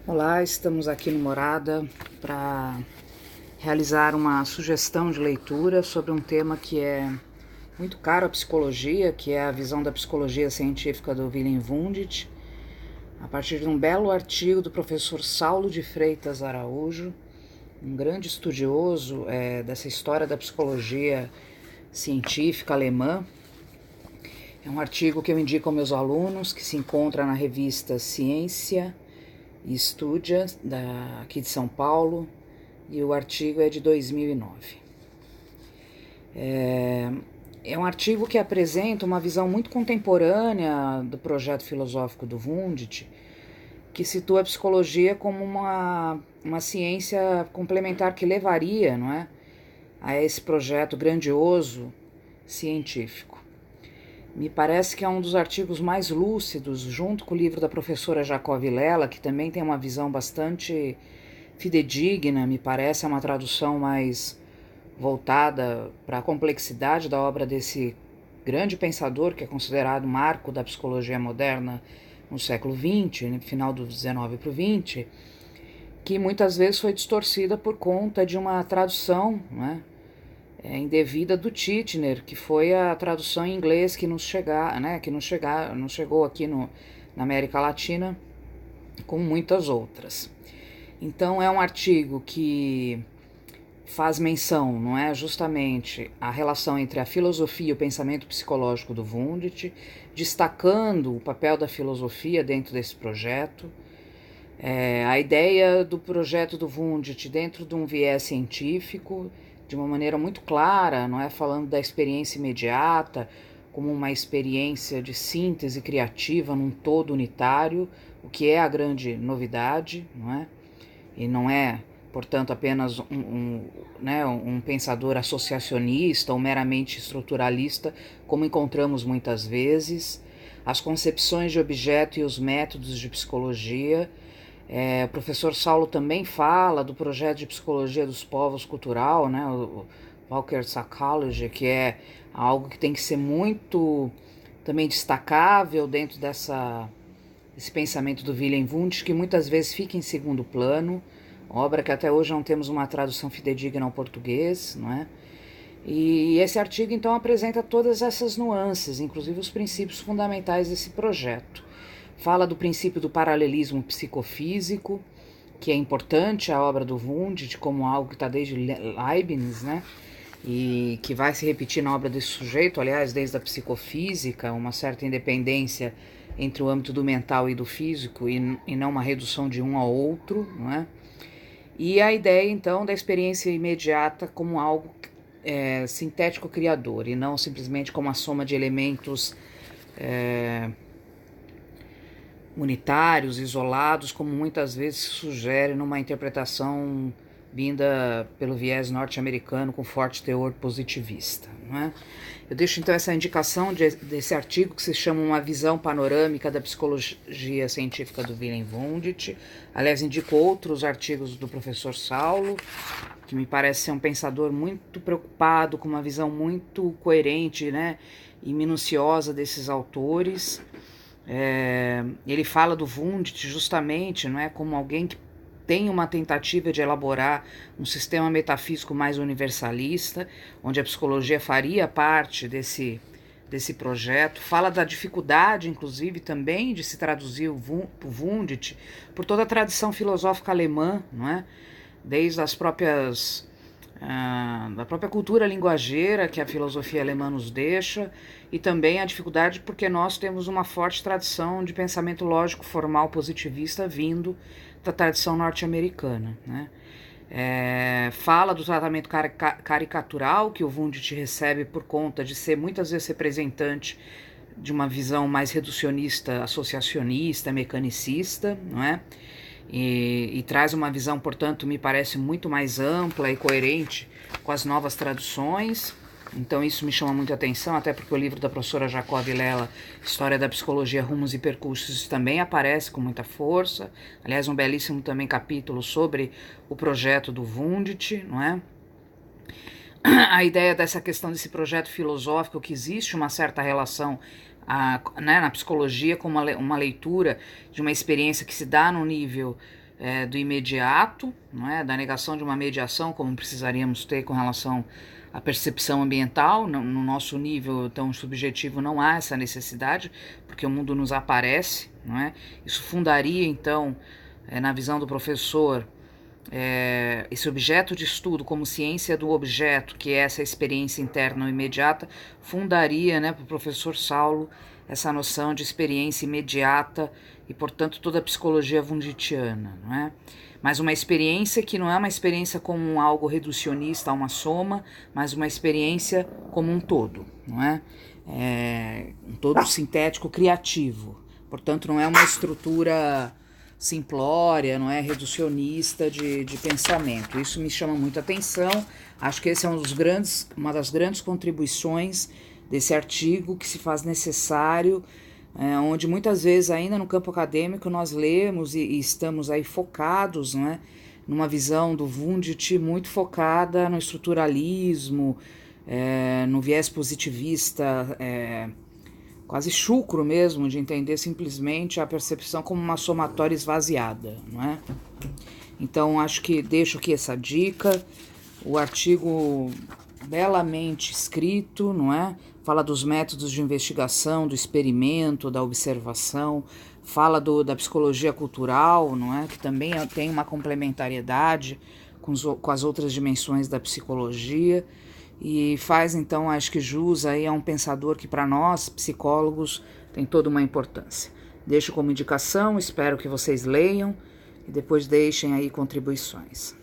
Olá, estamos aqui no Morada para realizar uma sugestão de leitura sobre um tema que é muito caro à psicologia, que é a visão da psicologia científica do Willem Wundt, a partir de um belo artigo do professor Saulo de Freitas Araújo, um grande estudioso dessa história da psicologia científica alemã. É um artigo que eu indico aos meus alunos, que se encontra na revista Ciência e Estudia, aqui de São Paulo, e o artigo é de 2009. É um artigo que apresenta uma visão muito contemporânea do projeto filosófico do Wundt, que situa a psicologia como uma ciência complementar que levaria, não é, a esse projeto grandioso científico. Me parece que é um dos artigos mais lúcidos, junto com o livro da professora Jacó Vilela, que também tem uma visão bastante fidedigna, me parece, é uma tradução mais voltada para a complexidade da obra desse grande pensador, que é considerado marco da psicologia moderna no século XX, no final do XIX para o XX, que muitas vezes foi distorcida por conta de uma tradução, né, indevida do Titchener, que foi a tradução em inglês que não chegou aqui na América Latina, como muitas outras. Então é um artigo que faz menção, não é, justamente a relação entre a filosofia e o pensamento psicológico do Wundt, destacando o papel da filosofia dentro desse projeto, a ideia do projeto do Wundt dentro de um viés científico, de uma maneira muito clara, não é, falando da experiência imediata como uma experiência de síntese criativa num todo unitário, o que é a grande novidade, não é? E não é, portanto, apenas um pensador associacionista ou meramente estruturalista, como encontramos muitas vezes. As concepções de objeto e os métodos de psicologia. O professor Saulo também fala do projeto de psicologia dos povos cultural, né, o Walker Psychology, que é algo que tem que ser muito também destacável dentro desse pensamento do Willem Wundt, que muitas vezes fica em segundo plano, obra que até hoje não temos uma tradução fidedigna ao português, não é? E esse artigo então apresenta todas essas nuances, inclusive os princípios fundamentais desse projeto. Fala do princípio do paralelismo psicofísico, que é importante a obra do Wundt, como algo que está desde Leibniz, né? E que vai se repetir na obra desse sujeito, aliás, desde a psicofísica, uma certa independência entre o âmbito do mental e do físico, e não uma redução de um ao outro, não é? E a ideia, então, da experiência imediata como algo sintético criador, e não simplesmente como a soma de elementos unitários, isolados, como muitas vezes se sugere numa interpretação vinda pelo viés norte-americano com forte teor positivista, não é? Eu deixo então essa indicação desse artigo que se chama Uma Visão Panorâmica da Psicologia Científica do Willem Wundt. Aliás, indico outros artigos do professor Saulo, que me parece ser um pensador muito preocupado, com uma visão muito coerente, né, e minuciosa desses autores. Ele fala do Wundt justamente, não é, como alguém que tem uma tentativa de elaborar um sistema metafísico mais universalista, onde a psicologia faria parte desse projeto. Fala da dificuldade, inclusive, também de se traduzir o Wundt por toda a tradição filosófica alemã, não é? Desde as próprias da própria cultura linguageira que a filosofia alemã nos deixa, e também a dificuldade porque nós temos uma forte tradição de pensamento lógico formal positivista vindo da tradição norte-americana, né? Fala do tratamento caricatural que o Wundt recebe por conta de ser muitas vezes representante de uma visão mais reducionista, associacionista, mecanicista, não é? E traz uma visão, portanto, me parece muito mais ampla e coerente com as novas traduções. Então isso me chama muito a atenção, até porque o livro da professora Jacó Vilela, História da Psicologia, Rumos e Percursos, também aparece com muita força. Aliás, um belíssimo também capítulo sobre o projeto do Wundt, não é? A ideia dessa questão desse projeto filosófico, que existe uma certa relação na psicologia com uma leitura de uma experiência que se dá no nível do imediato, não é? Da negação de uma mediação, como precisaríamos ter com relação à percepção ambiental. No nosso nível tão subjetivo não há essa necessidade, porque o mundo nos aparece, não é? Isso fundaria, então, na visão do professor, esse objeto de estudo como ciência do objeto, que é essa experiência interna ou imediata, fundaria, né, para o professor Saulo essa noção de experiência imediata e, portanto, toda a psicologia wundtiana, não é? Mas uma experiência que não é uma experiência como algo reducionista a uma soma, mas uma experiência como um todo, não é? Um todo sintético criativo. Portanto, não é uma estrutura simplória, não é reducionista de pensamento. Isso me chama muito a atenção. Acho que esse é uma das grandes contribuições desse artigo que se faz necessário, onde muitas vezes ainda no campo acadêmico nós lemos e estamos aí focados, não é, numa visão do Wundt muito focada no estruturalismo, no viés positivista, quase chucro mesmo, de entender simplesmente a percepção como uma somatória esvaziada, não é? Então, acho que deixo aqui essa dica, o artigo belamente escrito, não é? Fala dos métodos de investigação, do experimento, da observação, fala da psicologia cultural, não é? Que também tem uma complementariedade com as outras dimensões da psicologia, e faz, então, acho que jus aí a um pensador que para nós, psicólogos, tem toda uma importância. Deixo como indicação, espero que vocês leiam e depois deixem aí contribuições.